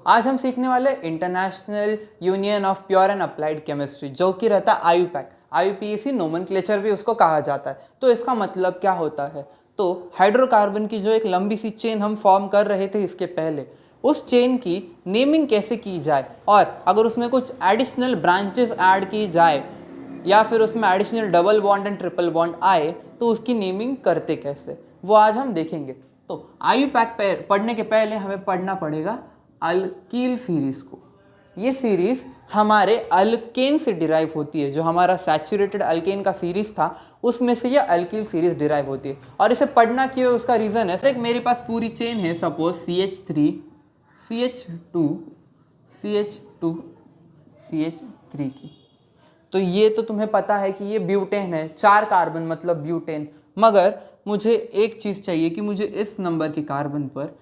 आज हम सीखने वाले international union of pure and applied chemistry, जो कि रहता है आयुपैक। IUPAC नोमेनक्लेचर भी उसको कहा जाता है। तो इसका मतलब क्या होता है? तो हाइड्रोकार्बन की जो एक लंबी सी चेन हम फॉर्म कर रहे थे इसके पहले, उस चेन की नेमिंग कैसे की जाए, और अगर उसमें कुछ एडिशनल ब्रांचेस ऐड की जाए या फिर उसमें additional double bond and triple bond आए तो उसकी नेमिंग करते कैसे, वो आज हम देखेंगे। तो IUPAC पढ़ने के पहले हमें पढ़ना पड़ेगा अल्कील सीरीज को। ये सीरीज हमारे अल्केन से डिराइव होती है। जो हमारा सैचुरेटेड अल्केन का सीरीज था उसमें से ये अल्कील सीरीज डिराइव होती है। और इसे पढ़ना क्यों है उसका रीज़न है, एक मेरे पास पूरी चेन है, suppose CH3 CH2 CH2 CH3 की। तो ये तो तुम्हें पता है कि ये ब्यूटेन है, 4 कार्बन मतलब ब्यूटेन। मगर मुझे एक चीज़ चाहिए कि मुझे इस नंबर के कार्बन पर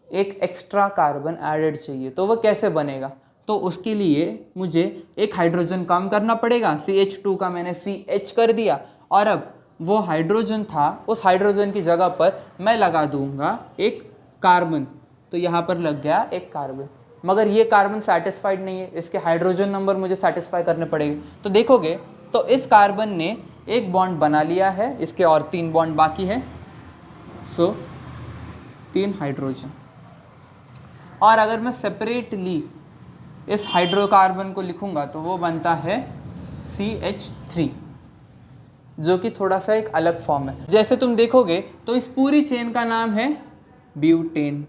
एक एक्स्ट्रा कार्बन एडेड चाहिए। तो वह कैसे बनेगा? तो उसके लिए मुझे एक हाइड्रोजन कम करना पड़ेगा। CH2 का मैंने CH कर दिया, और अब वो हाइड्रोजन था, उस हाइड्रोजन की जगह पर मैं लगा दूंगा एक कार्बन। तो यहाँ पर लग गया एक कार्बन। मगर ये कार्बन सेटिस्फाइड नहीं है, इसके हाइड्रोजन नंबर मुझे सेटिस्फाई करने पड़ेंगे। तो देखोगे तो इस कार्बन ने एक बॉन्ड बना लिया है, इसके और 3 बॉन्ड बाकी है। 3 हाइड्रोजन। और अगर मैं सेपरेटली इस हाइड्रोकार्बन को लिखूंगा तो वो बनता है CH3, जो कि थोड़ा सा एक अलग फॉर्म है। जैसे तुम देखोगे तो इस पूरी चेन का नाम है ब्यूटेन,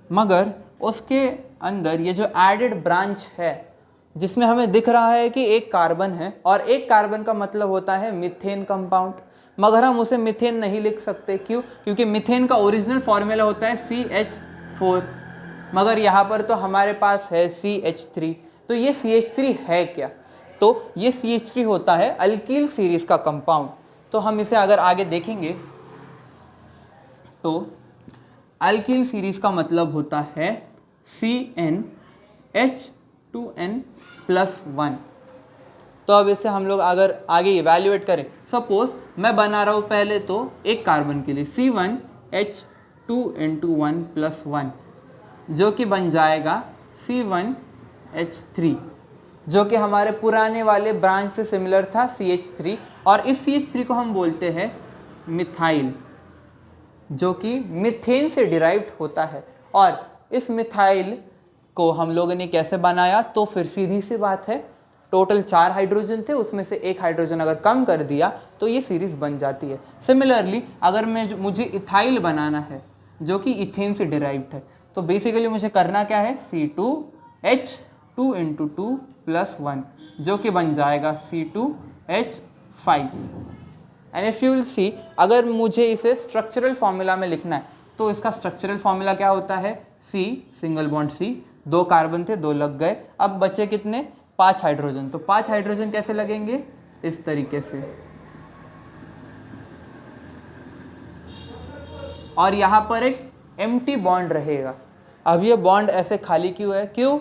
मगर उसके अंदर ये जो एडेड ब्रांच है जिसमें हमें दिख रहा है कि एक कार्बन है, और एक कार्बन का मतलब होता है मीथेन कंपाउंड। मगर हम उसे मीथेन नहीं लिख सकते। क्यों? क्योंकि मीथेन का ओरिजिनल फॉर्मूला होता है CH4, मगर यहाँ पर तो हमारे पास है CH3। तो ये CH3 है क्या? तो ये CH3 होता है अल्कील सीरीज का कंपाउंड। तो हम इसे अगर आगे देखेंगे तो अल्कील सीरीज का मतलब होता है CnH2n+1। तो अब इसे हम लोग अगर आगे इवैल्यूएट करें, सपोज मैं बना रहा हूँ पहले तो एक कार्बन के लिए C1H2n1+1, जो कि बन जाएगा C1H3, जो कि हमारे पुराने वाले ब्रांच से सिमिलर था CH3। और इस CH3 को हम बोलते हैं मिथाइल, जो कि मीथेन से डिराइव्ड होता है। और इस मिथाइल को हम लोगों ने कैसे बनाया? तो फिर सीधी सी बात है, टोटल 4 हाइड्रोजन थे, उसमें से एक हाइड्रोजन अगर कम कर दिया तो ये सीरीज बन जाती है। सिमिलरली अगर मुझे इथाइल बनाना है जो कि इथेन से डिराइव्ड है, तो बेसिकली मुझे करना क्या है? C2H2 × 2+1, जो कि बन जाएगा C2H5। And if you will see, अगर मुझे इसे स्ट्रक्चरल फॉर्मूला में लिखना है तो इसका स्ट्रक्चरल फॉर्मूला क्या होता है? C single bond C, 2 carbon थे, 2 लग गए, अब बचे कितने? 5 हाइड्रोजन। तो 5 हाइड्रोजन कैसे लगेंगे? इस तरीके से। और यहाँ पर एक एम्प्टी बॉन्ड रहेगा। अब ये बॉन्ड ऐसे खाली क्यों है? क्यों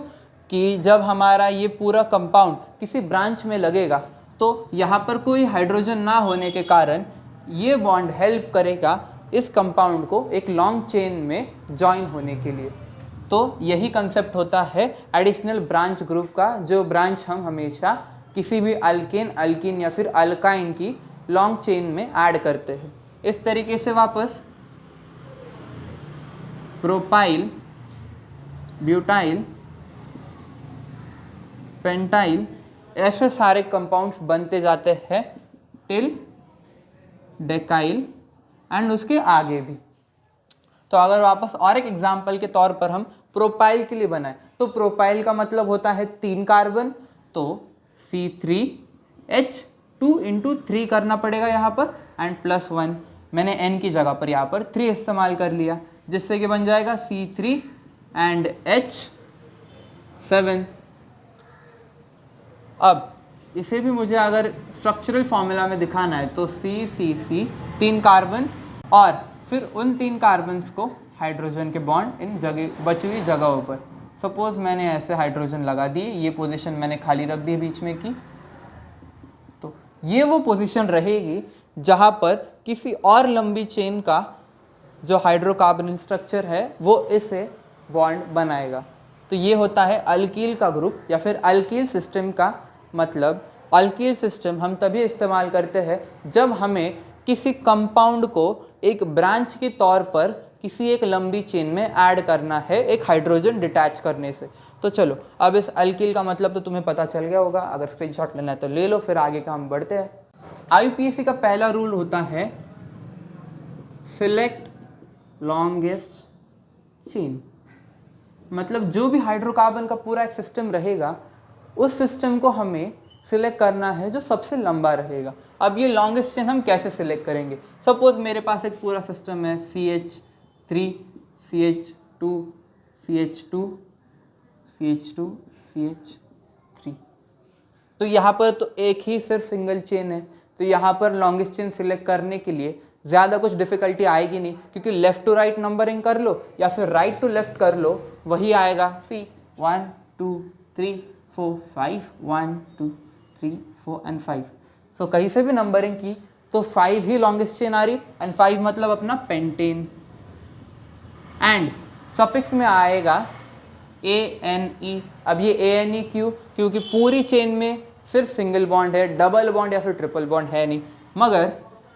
कि जब हमारा ये पूरा कंपाउंड किसी ब्रांच में लगेगा तो यहाँ पर कोई हाइड्रोजन ना होने के कारण ये बॉन्ड हेल्प करेगा इस कंपाउंड को एक लॉन्ग चेन में जॉइन होने के लिए। तो यही कंसेप्ट होता है एडिशनल ब्रांच ग्रुप का, जो ब्रांच हम हमेशा किसी भी अल्केन, अल्कीन या फिर अल्काइन की लॉन्ग चेन में ऐड करते हैं। इस तरीके से वापस प्रोपाइल, ब्यूटाइल, पेंटाइल, ऐसे सारे कंपाउंड्स बनते जाते हैं टिल डेकाइल एंड उसके आगे भी। तो अगर वापस और एक एग्जांपल के तौर पर हम प्रोपाइल के लिए बनाएं, तो प्रोपाइल का मतलब होता है 3 कार्बन, तो C3H2 × 3 करना पड़ेगा यहाँ पर, एंड +1। मैंने N की जगह पर यहाँ पर 3 इस्तेमाल कर लिया, जिससे कि बन जाएगा C3 एंड H7। अब इसे भी मुझे अगर स्ट्रक्चरल फॉर्मूला में दिखाना है तो CCC, 3 कार्बन, और फिर उन 3 कार्बन्स को हाइड्रोजन के बॉन्ड इन जगह बची हुई जगहों पर। सपोज मैंने ऐसे हाइड्रोजन लगा दिए, ये पोजीशन मैंने खाली रख दी बीच में की, तो ये वो पोजीशन रहेगी जहाँ पर किसी और लंबी चेन का जो हाइड्रोकार्बन स्ट्रक्चर है वो इसे बॉन्ड बनाएगा। तो ये होता है अल्कील का ग्रुप या फिर अल्कील सिस्टम का मतलब अल्कील सिस्टम हम तभी इस्तेमाल करते हैं जब हमें किसी कंपाउंड को एक ब्रांच के तौर पर किसी एक लंबी चेन में ऐड करना है एक हाइड्रोजन डिटैच करने से। तो चलो अब इस अल्कील का मतलब तो तुम्हें पता चल गया होगा, अगर स्क्रीनशॉट लेना है तो ले लो, फिर आगे का हम बढ़ते हैं। आईयूपीएसी का पहला रूल होता है सिलेक्ट लॉन्गेस्ट चेन, मतलब जो भी हाइड्रोकार्बन का पूरा एक सिस्टम रहेगा उस सिस्टम को हमें सिलेक्ट करना है जो सबसे लंबा रहेगा। अब ये लॉन्गेस्ट चेन हम कैसे सिलेक्ट करेंगे? सपोज मेरे पास एक पूरा सिस्टम है CH3 CH2 CH2 CH2 CH3, तो यहाँ पर तो एक ही सिर्फ सिंगल चेन है, तो यहाँ पर लॉन्गेस्ट चेन सिलेक्ट करने के लिए ज़्यादा कुछ डिफिकल्टी आएगी नहीं, क्योंकि लेफ़्ट टू राइट नंबरिंग कर लो या फिर राइट टू लेफ्ट कर लो वही आएगा। सी 1 2 3 4 5 1 2 3 4 एंड 5, सो कहीं से भी नंबरिंग की तो 5 ही लॉन्गेस्ट चेन आ रही, एंड 5 मतलब अपना पेंटेन, एंड सफिक्स में आएगा ANE। अब ये ANE क्यों? क्योंकि पूरी चेन में सिर्फ सिंगल बॉन्ड है, डबल बॉन्ड या फिर ट्रिपल बॉन्ड है नहीं। मगर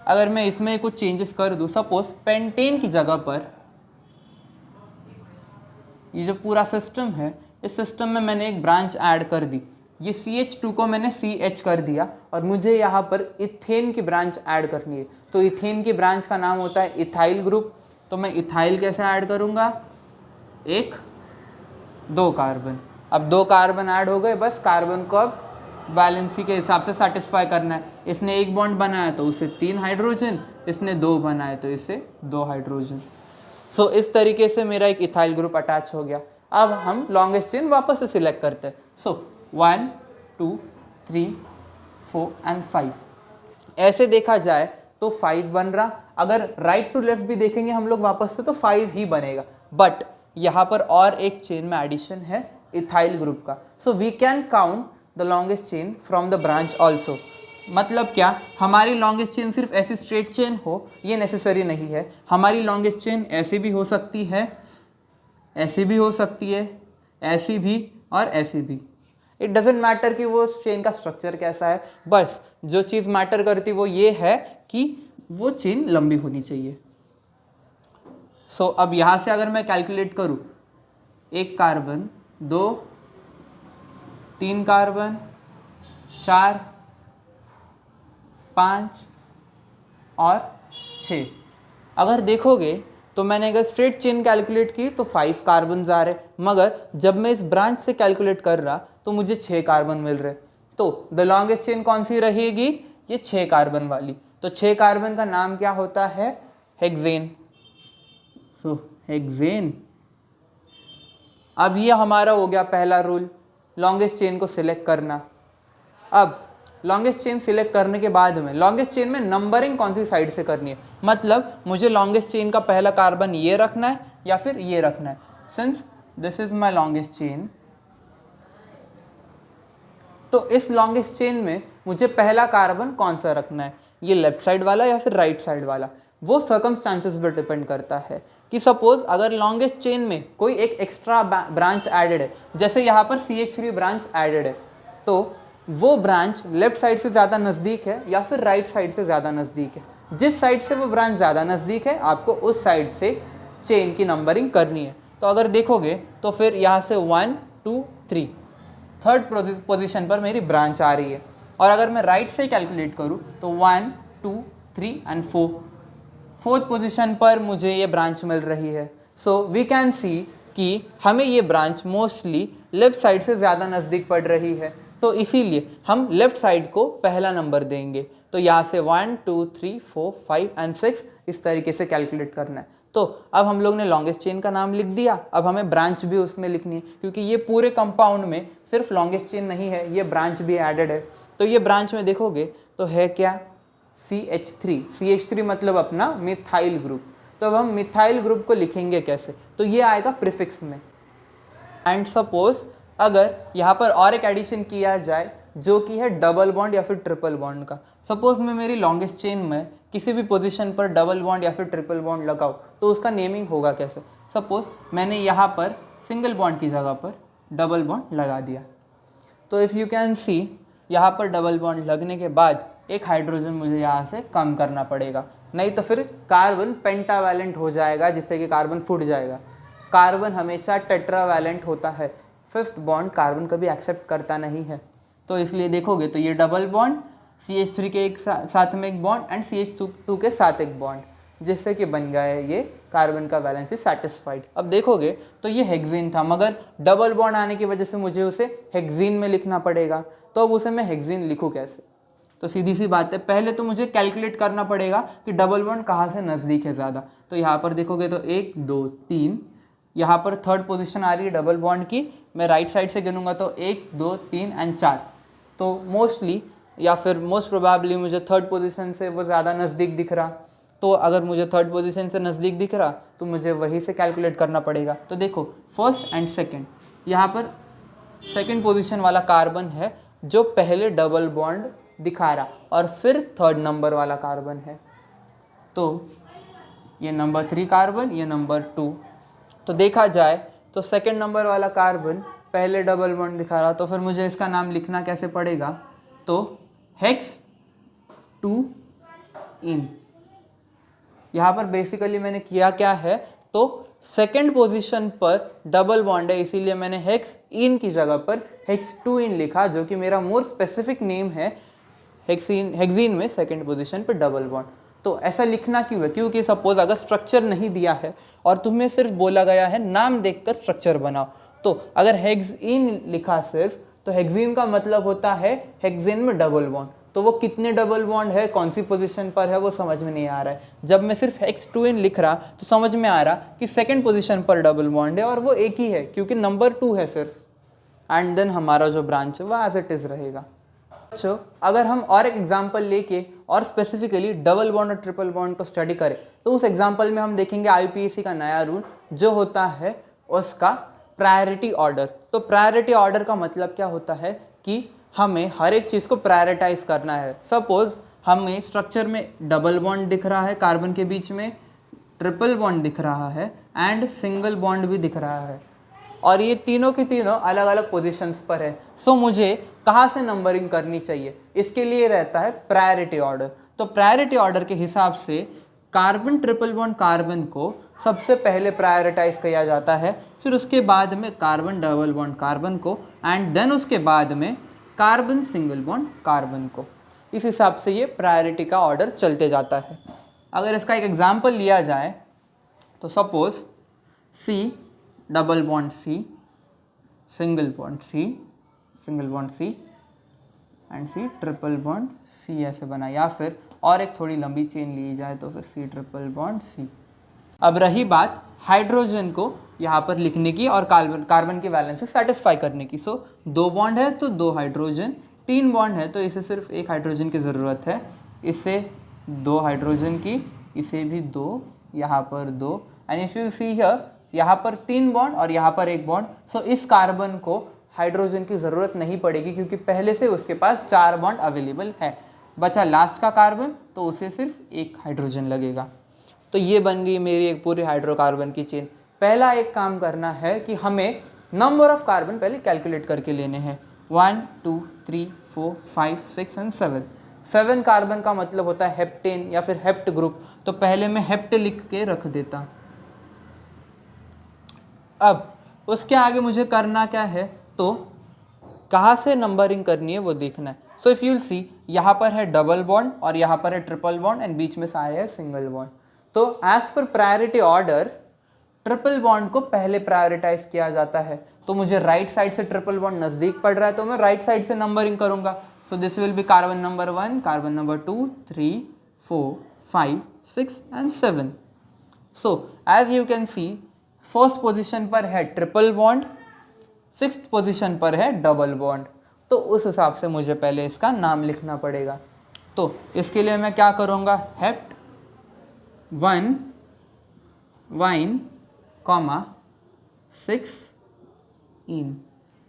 अगर मैं इसमें कुछ चेंजेस कर दूं, सपोज पेंटेन की जगह पर ये जो पूरा सिस्टम है इस सिस्टम में मैंने एक ब्रांच ऐड कर दी, ये CH2 को मैंने CH कर दिया और मुझे यहाँ पर इथेन की ब्रांच ऐड करनी है, तो इथेन की ब्रांच का नाम होता है इथाइल ग्रुप। तो मैं इथाइल कैसे ऐड करूँगा? 2 कार्बन, अब 2 कार्बन ऐड हो गए, बस कार्बन को अब वैलेंसी के हिसाब से सेटिस्फाई करना है। इसने 1 बॉन्ड बनाया तो उसे 3 हाइड्रोजन, इसने 2 बनाए तो इसे 2 हाइड्रोजन। सो इस तरीके से मेरा एक इथाइल ग्रुप अटैच हो गया। अब हम लॉन्गेस्ट चेन वापस से सिलेक्ट करते हैं। सो 1 2 3 4 एंड 5, ऐसे देखा जाए तो 5 बन रहा, अगर राइट टू लेफ्ट भी देखेंगे हम लोग वापस से तो 5 ही बनेगा, बट यहाँ पर और एक चेन में एडिशन है इथाइल ग्रुप का। So we can count the longest chain from the branch also. मतलब क्या, हमारी लॉन्गेस्ट चेन सिर्फ ऐसी स्ट्रेट चेन हो ये नेसेसरी नहीं है, हमारी लॉन्गेस्ट चेन ऐसी भी हो सकती है, ऐसी भी हो सकती है, ऐसी भी और ऐसी भी। इट डजेंट मैटर कि वो चेन का स्ट्रक्चर कैसा है, बस जो चीज़ मैटर करती वो ये है कि वो चेन लंबी होनी चाहिए। सो अब यहाँ से अगर मैं कैलकुलेट करूँ, 1 कार्बन 2 3 कार्बन 4 5 और 6, अगर देखोगे तो मैंने अगर स्ट्रेट चेन कैलकुलेट की तो 5 कार्बन आ रहे, मगर जब मैं इस ब्रांच से कैलकुलेट कर रहा तो मुझे 6 कार्बन मिल रहे। तो द लॉन्गेस्ट चेन कौन सी रहेगी? ये 6 कार्बन वाली। तो 6 कार्बन का नाम क्या होता है? हेक्सेन। सो हेक्सेन। अब ये हमारा हो गया पहला रूल, लॉन्गेस्ट चेन को सिलेक्ट करना। अब लॉन्गेस्ट चेन सिलेक्ट करने के बाद में लॉन्गेस्ट चेन में नंबरिंग कौन सी साइड से करनी है, मतलब मुझे लॉन्गेस्ट चेन का पहला कार्बन ये रखना है या फिर ये रखना है। Since this is my longest chain, तो इस लॉन्गेस्ट चेन में मुझे पहला कार्बन कौन सा रखना है, ये लेफ्ट साइड वाला या फिर राइट साइड वाला, वो सर्कमस्टांसेस पर डिपेंड करता है। कि सपोज अगर लॉन्गेस्ट चेन में कोई एक एक्स्ट्रा ब्रांच एडेड है, जैसे यहाँ पर CH3 ब्रांच एडेड है, तो वो ब्रांच लेफ्ट साइड से ज़्यादा नज़दीक है या फिर राइट साइड से ज़्यादा नज़दीक है। जिस साइड से वो ब्रांच ज़्यादा नज़दीक है आपको उस साइड से चेन की नंबरिंग करनी है। तो अगर देखोगे तो फिर यहाँ से 1 2 3 थर्ड पोजीशन पर मेरी ब्रांच आ रही है, और अगर मैं राइट से कैलकुलेट करूँ तो 1 2 3 एंड 4 फोर्थ पोजीशन पर मुझे ये ब्रांच मिल रही है। सो वी कैन सी कि हमें ये ब्रांच मोस्टली लेफ्ट साइड से ज़्यादा नज़दीक पड़ रही है, तो इसीलिए हम लेफ्ट साइड को पहला नंबर देंगे। तो यहाँ से 1 2 3 4 5 एंड 6 इस तरीके से कैलकुलेट करना है। तो अब हम लोग ने लॉन्गेस्ट चेन का नाम लिख दिया, अब हमें ब्रांच भी उसमें लिखनी है, क्योंकि ये पूरे कंपाउंड में सिर्फ लॉन्गेस्ट चेन नहीं है, ये ब्रांच भी एडेड है। तो ये ब्रांच में देखोगे तो है क्या? CH3 मतलब अपना मिथाइल ग्रुप। तो अब हम मिथाइल ग्रुप को लिखेंगे कैसे? तो ये आएगा प्रीफिक्स में। एंड सपोज अगर यहाँ पर और एक एडिशन किया जाए जो कि है डबल बॉन्ड या फिर ट्रिपल बॉन्ड का। सपोज मैं मेरी लॉन्गेस्ट चेन में किसी भी पोजीशन पर डबल बॉन्ड या फिर ट्रिपल बॉन्ड लगाऊँ तो उसका नेमिंग होगा कैसे? सपोज मैंने यहाँ पर सिंगल बॉन्ड की जगह पर डबल बॉन्ड लगा दिया। तो इफ़ यू कैन सी, यहाँ पर डबल बॉन्ड लगने के बाद एक हाइड्रोजन मुझे यहाँ से कम करना पड़ेगा, नहीं तो फिर कार्बन पेंटावैलेंट हो जाएगा, जिससे कि कार्बन फूट जाएगा। कार्बन हमेशा टेट्रावैलेंट होता है, फिफ्थ बॉन्ड कार्बन कभी एक्सेप्ट करता नहीं है। तो इसलिए देखोगे तो ये डबल बॉन्ड, CH3 के एक साथ में एक बॉन्ड एंड CH2 के साथ एक बॉन्ड, जिससे कि बन गया है ये कार्बन का वैलेंसी सेटिस्फाइड। अब देखोगे तो ये हेक्सेन था, मगर डबल बॉन्ड आने की वजह से मुझे उसे हेक्सेन में लिखना पड़ेगा। तो अब उसे मैं हेक्सेन लिखूँ कैसे? तो सीधी सी बात है, पहले तो मुझे कैलकुलेट करना पड़ेगा कि डबल बॉन्ड कहाँ से नज़दीक है ज़्यादा। तो यहाँ पर देखोगे तो 1 2 3, यहाँ पर थर्ड पोजीशन आ रही है डबल बॉन्ड की। मैं राइट साइड से गिनूंगा तो 1 2 3 एंड 4। तो मोस्टली या फिर मोस्ट प्रोबेबली मुझे थर्ड पोजीशन से वो ज़्यादा नज़दीक दिख रहा। तो अगर मुझे थर्ड पोजीशन से नज़दीक दिख रहा तो मुझे वहीं से कैलकुलेट करना पड़ेगा। तो देखो फर्स्ट एंड सेकंड, यहाँ पर सेकंड पोजीशन वाला कार्बन है जो पहले डबल बॉन्ड दिखा रहा, और फिर थर्ड नंबर वाला कार्बन है। तो ये नंबर 3 कार्बन, ये नंबर 2। तो देखा जाए तो सेकंड नंबर वाला कार्बन पहले डबल बॉन्ड दिखा रहा, तो फिर मुझे इसका नाम लिखना कैसे पड़ेगा? तो हेक्स 2 इन। यहाँ पर बेसिकली मैंने किया क्या है, तो सेकंड पोजीशन पर डबल बॉन्ड है, इसीलिए मैंने हेक्स इन की जगह पर हेक्स 2 इन लिखा, जो कि मेरा मोर स्पेसिफिक नेम है। हेक्सीन में सेकंड पोजीशन पर डबल बॉन्ड। तो ऐसा लिखना क्यों है? क्योंकि सपोज अगर स्ट्रक्चर नहीं दिया है और तुम्हें सिर्फ बोला गया है नाम देखकर स्ट्रक्चर बनाओ, तो अगर हेक्सीन लिखा सिर्फ, तो हेक्सीन का मतलब होता है हेक्सेन में डबल बॉन्ड। तो वो कितने डबल बॉन्ड है, कौन सी पोजीशन पर है, वो समझ में नहीं आ रहा है। जब मैं सिर्फ हेक्स 2 इन लिख रहा तो समझ में आ रहा कि सेकंड पोजीशन पर डबल बॉन्ड है, और वो एक ही है क्योंकि नंबर 2 है सिर्फ। एंड देन हमारा जो ब्रांच है वो एज इट इज़ रहेगा। बच्चों, अगर हम और एक एग्जांपल लेके और स्पेसिफिकली डबल बॉन्ड और ट्रिपल बॉन्ड को स्टडी करें, तो उस एग्जांपल में हम देखेंगे IUPAC का नया रूल जो होता है उसका प्रायोरिटी ऑर्डर। तो प्रायोरिटी ऑर्डर का मतलब क्या होता है कि हमें हर एक चीज़ को प्रायोरिटाइज करना है। सपोज हमें स्ट्रक्चर में डबल बॉन्ड दिख रहा है, कार्बन के बीच में ट्रिपल बॉन्ड दिख रहा है एंड सिंगल बॉन्ड भी दिख रहा है, और ये तीनों की तीनों अलग अलग पोजीशंस पर है। सो मुझे कहाँ से नंबरिंग करनी चाहिए, इसके लिए रहता है प्रायोरिटी ऑर्डर। तो प्रायोरिटी ऑर्डर के हिसाब से कार्बन ट्रिपल बॉन्ड कार्बन को सबसे पहले प्रायोरिटाइज किया जाता है, फिर उसके बाद में कार्बन डबल बॉन्ड कार्बन को, एंड देन उसके बाद में कार्बन सिंगल बॉन्ड कार्बन को। इस हिसाब से ये प्रायोरिटी का ऑर्डर चलते जाता है। अगर इसका एक एग्जांपल लिया जाए तो suppose C double bond C, single bond C, single bond C and C triple bond C ऐसे बना, या फिर और एक थोड़ी लंबी चेन ली जाए तो फिर C ट्रिपल बॉन्ड C। अब रही बात हाइड्रोजन को यहाँ पर लिखने की और कार्बन की वैलेंसी सेटिस्फाई करने की। सो 2 बॉन्ड है तो 2 हाइड्रोजन, 3 बॉन्ड है तो इसे सिर्फ 1 हाइड्रोजन की ज़रूरत है, इसे 2 हाइड्रोजन की, इसे भी 2, यहाँ पर 2, and if you see here यहाँ पर 3 बॉन्ड और यहाँ पर 1 बॉन्ड। सो इस कार्बन को हाइड्रोजन की ज़रूरत नहीं पड़ेगी क्योंकि पहले से उसके पास 4 बॉन्ड अवेलेबल है। बचा लास्ट का कार्बन तो उसे सिर्फ 1 हाइड्रोजन लगेगा। तो ये बन गई मेरी एक पूरी हाइड्रोकार्बन की चेन। पहला एक काम करना है कि हमें नंबर ऑफ कार्बन पहले कैलकुलेट करके लेने हैं। 1 2 3 4 5 6 एंड 7। 7 कार्बन का मतलब होता है हेप्टेन या फिर हेप्ट ग्रुप। तो पहले मैं हेप्ट लिख के रख देता। अब उसके आगे मुझे करना क्या है, तो कहाँ से नंबरिंग करनी है वो देखना है। सो इफ़ यूल सी, यहाँ पर है डबल बॉन्ड और यहाँ पर है ट्रिपल बॉन्ड एंड बीच में सारे है सिंगल बॉन्ड। तो as per priority order triple bond को पहले प्रायोरिटाइज किया जाता है। तो मुझे राइट साइड से ट्रिपल बॉन्ड नज़दीक पड़ रहा है तो मैं राइट साइड से नंबरिंग करूँगा। So this will be carbon number 1, carbon number 2, 3, 4, 5, 6 and 7। So as you can see, first position पर है ट्रिपल बॉन्ड, 6th पोजीशन पर है डबल बॉन्ड। तो उस हिसाब से मुझे पहले इसका नाम लिखना पड़ेगा। तो इसके लिए मैं क्या करूँगा, हेप्ट 1 वाइन कॉमा 6 इन।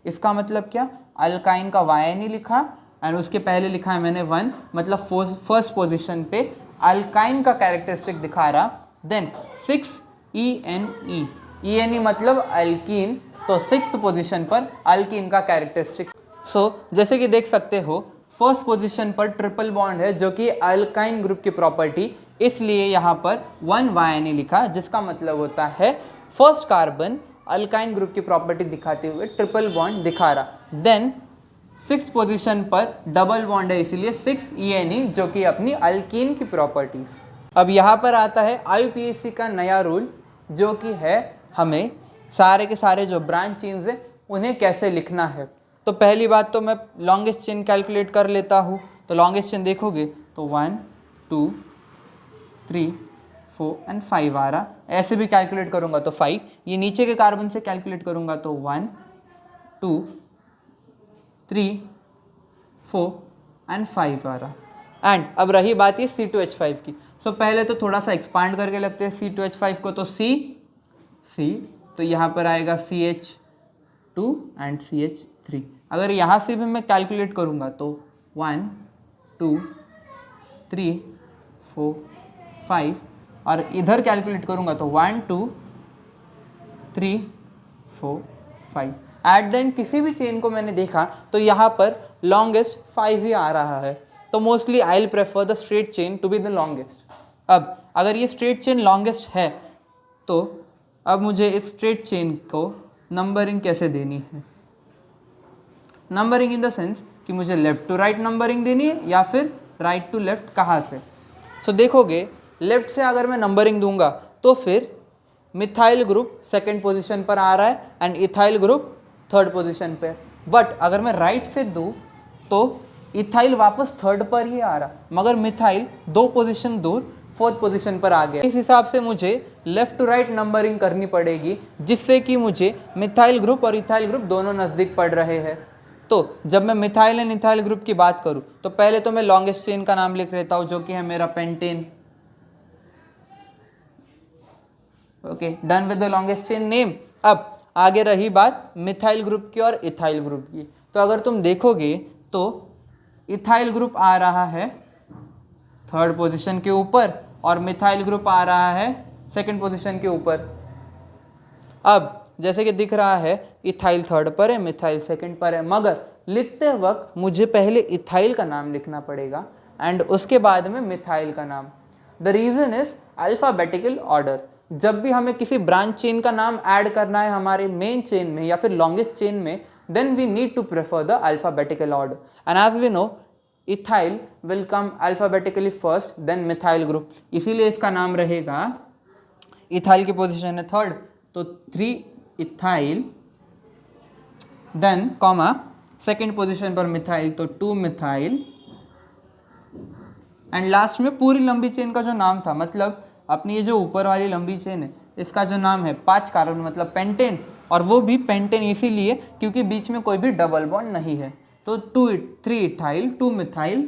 इसका मतलब क्या, अल्काइन का वाइन ही लिखा एंड उसके पहले लिखा है मैंने 1, मतलब फर्स्ट पोजीशन पे अल्काइन का कैरेक्टरिस्टिक दिखा रहा। देन 6 ENE, ENE मतलब अल्कीन तो 6th पोजीशन पर अल्कीन का कैरेक्टरिस्टिक। जैसे कि देख सकते हो फर्स्ट पोजीशन पर ट्रिपल बॉन्ड है जो कि अल्काइन ग्रुप की प्रॉपर्टी, इसलिए यहाँ पर 1 लिखा, जिसका मतलब होता है फर्स्ट कार्बन अल्काइन ग्रुप की प्रॉपर्टी दिखाते हुए ट्रिपल बॉन्ड दिखा रहा। देन 6th पोजीशन पर डबल बॉन्ड है, इसीलिए 6 जो कि अपनी अल्कीन की प्रॉपर्टीज। अब यहाँ पर आता है IUPAC का नया रूल, जो कि है हमें सारे के सारे जो ब्रांच चेन्स है उन्हें कैसे लिखना है। तो पहली बात तो मैं लॉन्गेस्ट चेन कैलकुलेट कर लेता हूँ। तो लॉन्गेस्ट चेन देखोगे तो 1 2 3 4 एंड 5 आ रहा। ऐसे भी कैलकुलेट करूँगा तो 5, ये नीचे के कार्बन से कैलकुलेट करूँगा तो 1 2 3 4 एंड 5 आ रहा। एंड अब रही बात ये C2H5 की। पहले तो थोड़ा सा एक्सपांड करके लगते हैं C2H5 को, तो C तो यहाँ पर आएगा CH2 एंड CH3। अगर यहाँ से भी मैं कैलकुलेट करूँगा तो 1 2 3 4 5, और इधर कैलकुलेट करूँगा तो 1 2 3 4 5। एट द एंड किसी भी चेन को मैंने देखा तो यहाँ पर लॉन्गेस्ट 5 ही आ रहा है। तो mostly I will prefer the straight chain to be the longest. अब अगर ये स्ट्रेट चेन लॉन्गेस्ट है तो अब मुझे इस स्ट्रेट चेन को नंबरिंग कैसे देनी है। नंबरिंग इन द सेंस कि मुझे लेफ्ट टू राइट नंबरिंग देनी है या फिर राइट टू लेफ्ट, कहाँ से। देखोगे लेफ्ट से अगर मैं नंबरिंग दूंगा तो फिर मिथाइल ग्रुप 2nd पोजीशन पर आ रहा है and ethyl group 3rd position पे। बट अगर मैं राइट से दूँ तो इथाइल वापस 3rd पर ही आ रहा, मगर मिथाइल 2 पोजीशन दूर 4th पोजीशन पर आ गया। इस हिसाब से मुझे लेफ्ट टू राइट नंबरिंग करनी पड़ेगी, जिससे कि मुझे मिथाइल ग्रुप और इथाइल ग्रुप दोनों नज़दीक पड़ रहे हैं। तो जब मैं मिथाइल एंड इथाइल ग्रुप की बात करूं तो पहले तो मैं लॉन्गेस्ट चेन का नाम लिख लेता हूं, जो कि है मेरा pentane. Okay, done with the longest chain name. अब आगे रही बात मिथाइल ग्रुप की और इथाइल ग्रुप की। तो अगर तुम देखोगे तो इथाइल ग्रुप आ रहा है 3rd पोजीशन के ऊपर और मिथाइल ग्रुप आ रहा है 2nd पोजीशन के ऊपर। अब जैसे कि दिख रहा है इथाइल 3rd पर है, मिथाइल 2nd पर है, मगर लिखते वक्त मुझे पहले इथाइल का नाम लिखना पड़ेगा एंड उसके बाद में मिथाइल का नाम। The reason is alphabetical order. जब भी हमें किसी ब्रांच चेन का नाम ऐड करना है हमारे मेन चेन में या फिर लॉन्गेस्ट चेन में, then we need to prefer the alphabetical order. And as we know ethyl will come alphabetically first then methyl group, इसीलिए इसका नाम रहेगा, इथाइल की पोजीशन है 3rd तो 3 ethyl, then comma 2nd position पर मिथाइल तो 2 मिथाइल, एंड लास्ट में पूरी लंबी चेन का जो नाम था, मतलब अपनी ये जो ऊपर वाली लंबी चेन है इसका जो नाम है 5 कार्बन मतलब पेंटेन, और वो भी पेंटेन इसीलिए क्योंकि बीच में कोई भी डबल बॉन्ड नहीं है। तो 3 ethyl 2 methyl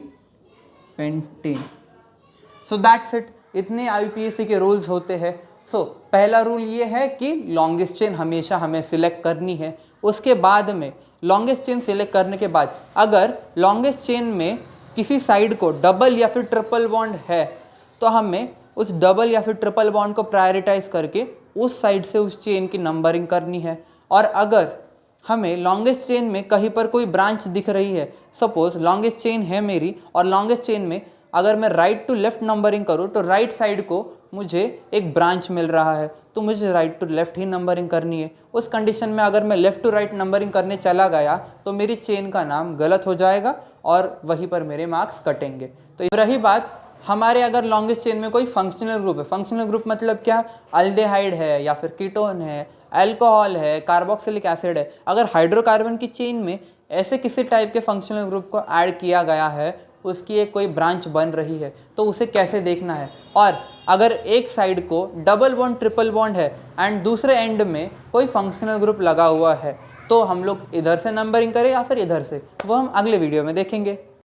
pentane. So that's it. इतने IUPAC के रूल्स होते हैं। पहला रूल ये है कि लॉन्गेस्ट चेन हमेशा हमें सिलेक्ट करनी है। उसके बाद में लॉन्गेस्ट चेन सिलेक्ट करने के बाद अगर लॉन्गेस्ट चेन में किसी साइड को डबल या फिर ट्रिपल बॉन्ड है तो हमें उस डबल या फिर ट्रिपल बॉन्ड को प्रायोरिटाइज करके उस साइड से उस चेन की नंबरिंग करनी है। और अगर हमें लॉन्गेस्ट चेन में कहीं पर कोई ब्रांच दिख रही है, सपोज लॉन्गेस्ट चेन है मेरी और लॉन्गेस्ट चेन में अगर मैं राइट टू लेफ्ट नंबरिंग करूँ तो राइट साइड को मुझे एक ब्रांच मिल रहा है, तो मुझे राइट टू लेफ्ट ही नंबरिंग करनी है। उस कंडीशन में अगर मैं लेफ्ट टू राइट नंबरिंग करने चला गया तो मेरी चेन का नाम गलत हो जाएगा और वहीं पर मेरे मार्क्स कटेंगे। तो रही बात हमारे अगर लॉन्गेस्ट चेन में कोई फंक्शनल ग्रुप है, फंक्शनल ग्रुप मतलब क्या, अल्डेहाइड है या फिर कीटोन है, अल्कोहल है, कार्बोक्सिलिक एसिड है। अगर हाइड्रोकार्बन की चेन में ऐसे किसी टाइप के फंक्शनल ग्रुप को ऐड किया गया है, उसकी एक कोई ब्रांच बन रही है, तो उसे कैसे देखना है। और अगर एक साइड को डबल बॉन्ड ट्रिपल बॉन्ड है एंड दूसरे एंड में कोई फंक्शनल ग्रुप लगा हुआ है, तो हम लोग इधर से नंबरिंग करें या फिर इधर से, वो हम अगले वीडियो में देखेंगे।